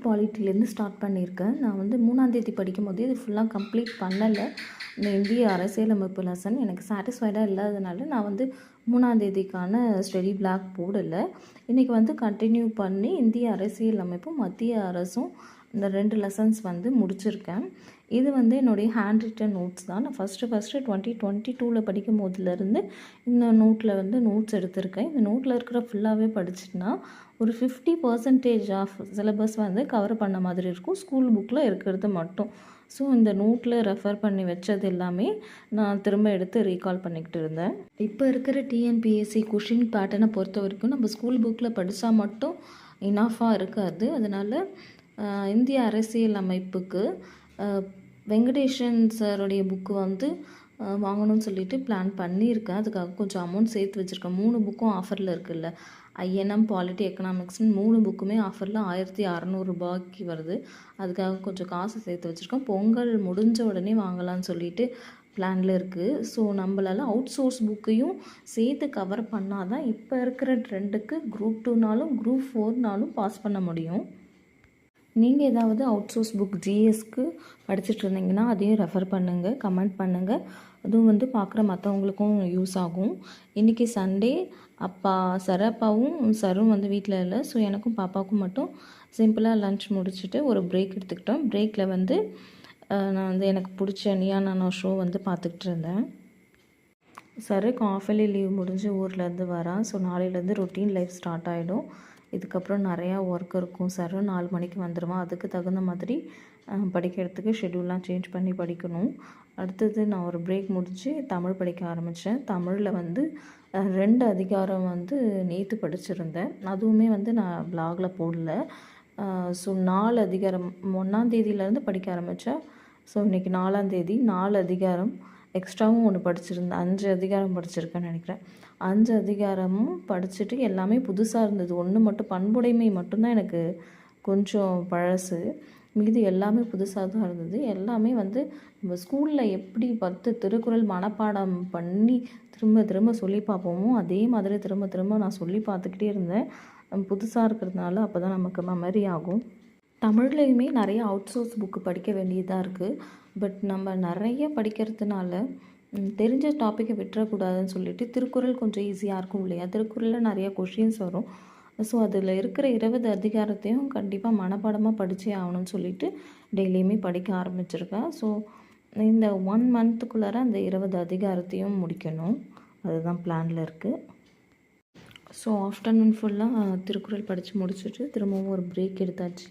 பாலிட்டிலேருந்து start பண்ணியிருக்கேன். நான் வந்து 3ஆம் தேதி படிக்கும்போது இது ஃபுல்லாக கம்ப்ளீட் பண்ணலை. இந்த இந்திய அரசியலமைப்பு லெசன் எனக்கு சாட்டிஸ்ஃபைடாக இல்லாதனால நான் வந்து 3ஆம் தேதிக்கான ஸ்டடி பிளாக் போடலை. இன்றைக்கி வந்து கண்டினியூ பண்ணி இந்திய அரசியலமைப்பும் மத்திய அரசும் இந்த 2 லெசன்ஸ் வந்து முடிச்சிருக்கேன். இது வந்து என்னுடைய ஹேண்ட் ரிட்டன் நோட்ஸ் தான். நான் ஃபஸ்ட்டு 2022 படிக்கும் போதுலேருந்து இந்த நோட்டில் வந்து நோட்ஸ் எடுத்திருக்கேன். இந்த நோட்டில் இருக்கிற ஃபுல்லாகவே படிச்சுட்டுனா ஒரு 50% ஆஃப் சிலபஸ் வந்து கவர் பண்ண மாதிரி இருக்கும், ஸ்கூல் புக்கில் இருக்கிறது மட்டும். ஸோ இந்த நோட்டில் ரெஃபர் பண்ணி வச்சது எல்லாமே நான் திரும்ப எடுத்து ரீகால் பண்ணிக்கிட்டு இருந்தேன். இப்போ இருக்கிற டிஎன்பிஎஸ்சி கொஷின் பேட்டர்னை பொறுத்த வரைக்கும் நம்ம ஸ்கூல் புக்கில் படித்தா மட்டும் இனாஃபாக இருக்காது. அதனால் இந்திய அரசியல் அமைப்புக்கு வெங்கடேஷன் சாருடைய புக்கு வந்து வாங்கணும்னு சொல்லிட்டு பிளான் பண்ணியிருக்கேன். அதுக்காக கொஞ்சம் அமௌண்ட் சேர்த்து வச்சுருக்கேன். 3 புக்கும் ஆஃபரில் இருக்குல்ல, ஐஎன்எம், பாலிட்டி, எக்கனாமிக்ஸ்னு 3 புக்குமே ஆஃபரில் 1600 ரூபாய்க்கு வருது. அதுக்காக கொஞ்சம் காசு சேர்த்து வச்சுருக்கோம். பொங்கல் முடிஞ்ச உடனே வாங்கலான்னு சொல்லிட்டு பிளானில் இருக்குது. ஸோ நம்மளால் அவுட் சோர்ஸ் புக்கையும் சேர்த்து கவர் பண்ணால் தான் இப்போ இருக்கிற ட்ரெண்டுக்கு குரூப் 2னாலும் குரூப் 4னாலும் பாஸ் பண்ண முடியும். நீங்கள் ஏதாவது அவுட் சோர்ஸ் புக் ஜிஎஸ்க்கு படிச்சுட்டு இருந்தீங்கன்னா அதையும் ரெஃபர் பண்ணுங்கள், கமெண்ட் பண்ணுங்கள். அதுவும் வந்து பார்க்குற மற்றவங்களுக்கும் யூஸ் ஆகும். இன்றைக்கி சண்டே, அப்பாவும் சரும் வந்து வீட்டில் இல்லை. ஸோ எனக்கும் பாப்பாவுக்கும் மட்டும் சிம்பிளாக லன்ச் முடிச்சுட்டு ஒரு பிரேக் எடுத்துக்கிட்டோம். பிரேக்கில் வந்து நான் வந்து எனக்கு பிடிச்ச நீயா நானா ஷோ வந்து பார்த்துக்கிட்டு இருந்தேன். சருக்கு ஆஃபலி லீவ் முடிஞ்சு ஊர்லேருந்து வரான். ஸோ நாளையிலேருந்து ரொட்டீன் லைஃப் ஸ்டார்ட் ஆகிடும். இதுக்கப்புறம் நிறையா ஒர்க் இருக்கும். சரும் 4 மணிக்கு வந்துடுவான். அதுக்கு தகுந்த மாதிரி படிக்கிறதுக்கு ஷெட்யூல்லாம் சேஞ்ச் பண்ணி படிக்கணும். அடுத்தது நான் ஒரு பிரேக் முடித்து தமிழ் படிக்க ஆரம்பித்தேன். தமிழில் வந்து 2 அதிகாரம் வந்து நேற்று படிச்சிருந்தேன். அதுவுமே வந்து நான் ப்ளாகில் போடல. ஸோ 4 அதிகாரம் 1ஆம் தேதியிலேருந்து படிக்க ஆரம்பித்தேன். ஸோ இன்றைக்கி 4ஆம் தேதி 4 அதிகாரம் எக்ஸ்ட்ராவும் ஒன்று படிச்சிருந்தேன். 5 அதிகாரம் படிச்சிருக்கேன்னு நினைக்கிறேன். 5 அதிகாரமும் படிச்சுட்டு எல்லாமே புதுசாக இருந்தது. ஒன்று மட்டும் பண்புடைமை மட்டும்தான் எனக்கு கொஞ்சம் பழசு. மீது எல்லாமே புதுசாக தான் இருந்தது. எல்லாமே வந்து நம்ம ஸ்கூலில் எப்படி 10 திருக்குறள் மனப்பாடம் பண்ணி திரும்ப திரும்ப சொல்லி பார்ப்போமோ அதே மாதிரி திரும்ப திரும்ப நான் சொல்லி பார்த்துக்கிட்டே இருந்தேன். புதுசாக இருக்கிறதுனால அப்போ தான் நமக்கு மெமரி ஆகும். தமிழ்லையுமே நிறைய அவுட் சோர்ஸ் புக்கு படிக்க வேண்டியதாக இருக்குது. பட் நம்ம நிறைய படிக்கிறதுனால தெரிஞ்ச டாப்பிக்கை விட்டுறக்கூடாதுன்னு சொல்லிட்டு திருக்குறள் கொஞ்சம் ஈஸியாக இருக்கும் இல்லையா? திருக்குறளில் நிறைய கொஷின்ஸ் வரும். ஸோ அதில் இருக்கிற 20 அதிகாரத்தையும் கண்டிப்பாக மனப்பாடமாக படித்தே ஆகணும்னு சொல்லிட்டு டெய்லியுமே படிக்க ஆரம்பிச்சிருக்கேன். ஸோ இந்த 1 மந்த்துக்குள்ளார அந்த 20 அதிகாரத்தையும் முடிக்கணும். அதுதான் பிளானில் இருக்குது. ஸோ ஆஃப்டர்நூன் ஃபுல்லாக திருக்குறள் படித்து முடிச்சுட்டு திரும்பவும் ஒரு பிரேக் எடுத்தாச்சு.